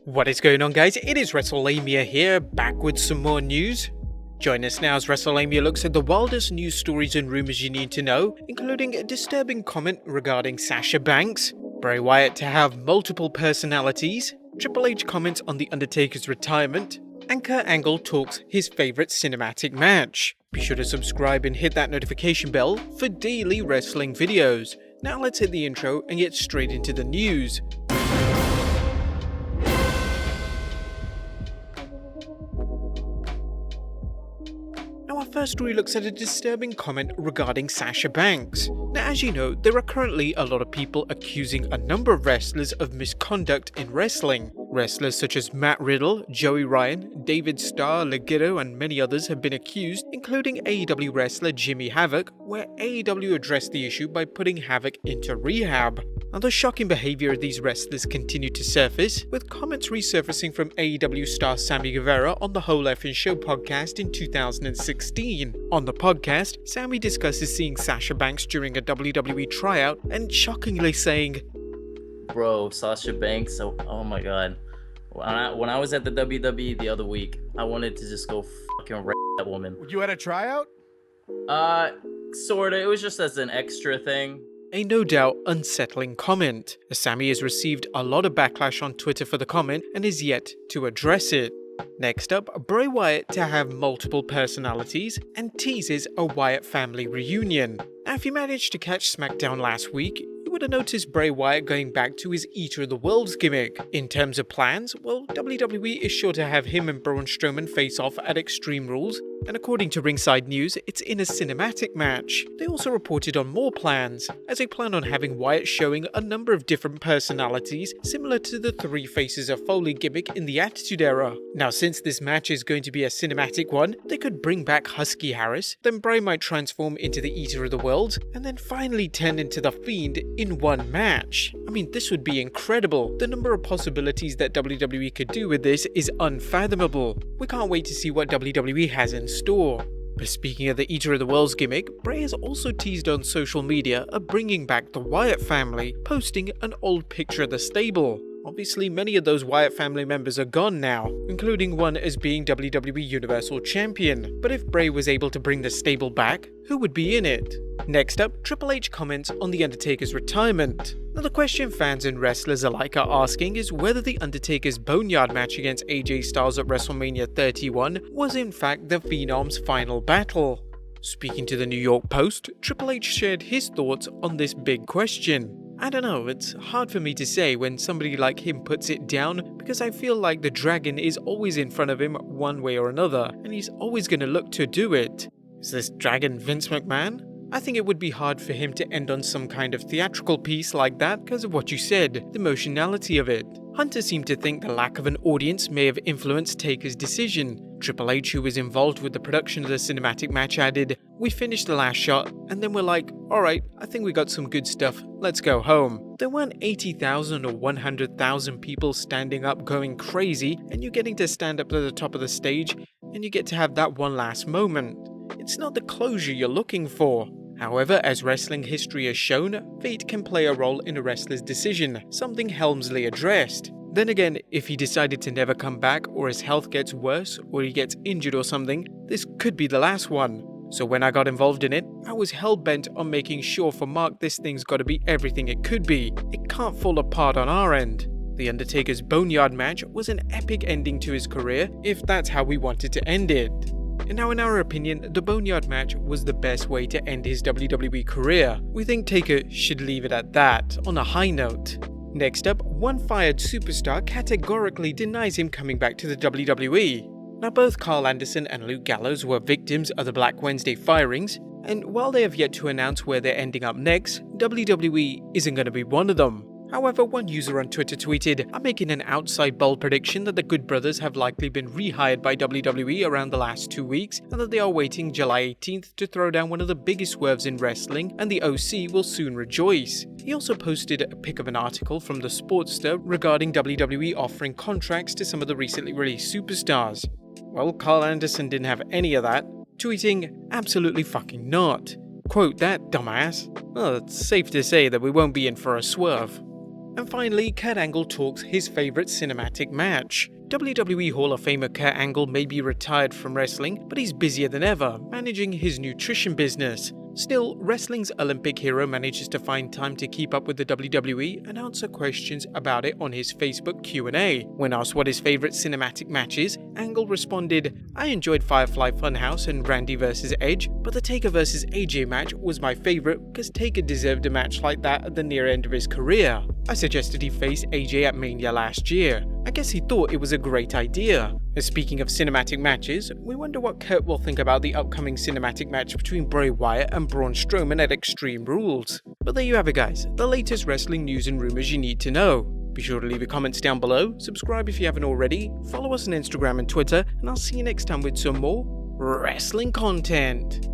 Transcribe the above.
What is going on, guys? It is Wrestlelamia here, back with some more news. Join us now as Wrestlelamia looks at the wildest news stories and rumors you need to know, including a disturbing comment regarding Sasha Banks, Bray Wyatt to have multiple personalities, Triple H comments on The Undertaker's retirement, and Kurt Angle talks his favourite cinematic match. Be sure to subscribe and hit that notification bell for daily wrestling videos. Now let's hit the intro and get straight into the news. Our first story looks at a disturbing comment regarding Sasha Banks. Now, as you know, there are currently a lot of people accusing a number of wrestlers of misconduct in wrestling. Wrestlers such as Matt Riddle, Joey Ryan, David Starr, Legitto, and many others have been accused, including AEW wrestler Jimmy Havoc, where AEW addressed the issue by putting Havoc into rehab. Now, the shocking behavior of these wrestlers continued to surface, with comments resurfacing from AEW star Sammy Guevara on the Whole Effin' Show podcast in 2016. On the podcast, Sammy discusses seeing Sasha Banks during a WWE tryout and shockingly saying, "Bro, Sasha Banks, oh my god. When I was at the WWE the other week, I wanted to just go fucking rape that woman." You had a tryout? Sorta. It was just as an extra thing. A no doubt unsettling comment, as Sammy has received a lot of backlash on Twitter for the comment and is yet to address it. Next up, Bray Wyatt to have multiple personalities and teases a Wyatt family reunion. Now, if you managed to catch SmackDown last week, you would have noticed Bray Wyatt going back to his Eater of the Worlds gimmick. In terms of plans, well, WWE is sure to have him and Braun Strowman face off at Extreme Rules, and according to Ringside News, it's in a cinematic match. They also reported on more plans, as they plan on having Wyatt showing a number of different personalities similar to the Three Faces of Foley gimmick in the Attitude Era. Now, since this match is going to be a cinematic one, they could bring back Husky Harris, then Bray might transform into the Eater of the Worlds, and then finally turn into the Fiend in one match. I mean, this would be incredible. The number of possibilities that WWE could do with this is unfathomable. We can't wait to see what WWE has in store. But speaking of the Eater of the Worlds gimmick, Bray has also teased on social media of bringing back the Wyatt family, posting an old picture of the stable. Obviously, many of those Wyatt family members are gone now, including one as being WWE Universal Champion. But if Bray was able to bring the stable back, who would be in it? Next up, Triple H comments on The Undertaker's retirement. Now, the question fans and wrestlers alike are asking is whether The Undertaker's Boneyard match against AJ Styles at WrestleMania 31 was in fact the Phenom's final battle. Speaking to the New York Post, Triple H shared his thoughts on this big question. I don't know, it's hard for me to say when somebody like him puts it down, because I feel like the dragon is always in front of him one way or another, and he's always going to look to do it. Is this dragon Vince McMahon? I think it would be hard for him to end on some kind of theatrical piece like that because of what you said, the emotionality of it. Hunter seemed to think the lack of an audience may have influenced Taker's decision. Triple H, who was involved with the production of the cinematic match, added, "We finished the last shot, and then we're like, alright, I think we got some good stuff, let's go home." There weren't 80,000 or 100,000 people standing up going crazy, and you're getting to stand up to the top of the stage, and you get to have that one last moment. It's not the closure you're looking for. However, as wrestling history has shown, fate can play a role in a wrestler's decision, something Helmsley addressed. Then again, if he decided to never come back, or his health gets worse, or he gets injured or something, this could be the last one. So when I got involved in it, I was hell-bent on making sure for Mark this thing's gotta be everything it could be. It can't fall apart on our end. The Undertaker's Boneyard match was an epic ending to his career, if that's how we wanted to end it. And now in our opinion, the Boneyard match was the best way to end his WWE career. We think Taker should leave it at that, on a high note. Next up, one fired superstar categorically denies him coming back to the WWE. Now, both Carl Anderson and Luke Gallows were victims of the Black Wednesday firings, and while they have yet to announce where they're ending up next, WWE isn't going to be one of them. However, one user on Twitter tweeted, "I'm making an outside bold prediction that the Good Brothers have likely been rehired by WWE around the last 2 weeks, and that they are waiting July 18th to throw down one of the biggest swerves in wrestling, and the OC will soon rejoice." He also posted a pic of an article from the Sportster regarding WWE offering contracts to some of the recently released superstars. Well, Carl Anderson didn't have any of that, tweeting, "Absolutely fucking not. Quote that, dumbass." Well, it's safe to say that we won't be in for a swerve. And finally, Kurt Angle talks his favorite cinematic match. WWE Hall of Famer Kurt Angle may be retired from wrestling, but he's busier than ever, managing his nutrition business. Still, wrestling's Olympic hero manages to find time to keep up with the WWE and answer questions about it on his Facebook Q&A. When asked what his favorite cinematic match is, Angle responded, "I enjoyed Firefly Funhouse and Randy vs Edge, but the Taker vs AJ match was my favorite because Taker deserved a match like that at the near end of his career. I suggested he face AJ at Mania last year. I guess he thought it was a great idea." Speaking of cinematic matches, we wonder what Kurt will think about the upcoming cinematic match between Bray Wyatt and Braun Strowman at Extreme Rules. But there you have it guys, the latest wrestling news and rumors you need to know. Be sure to leave your comments down below, subscribe if you haven't already, follow us on Instagram and Twitter, and I'll see you next time with some more wrestling content.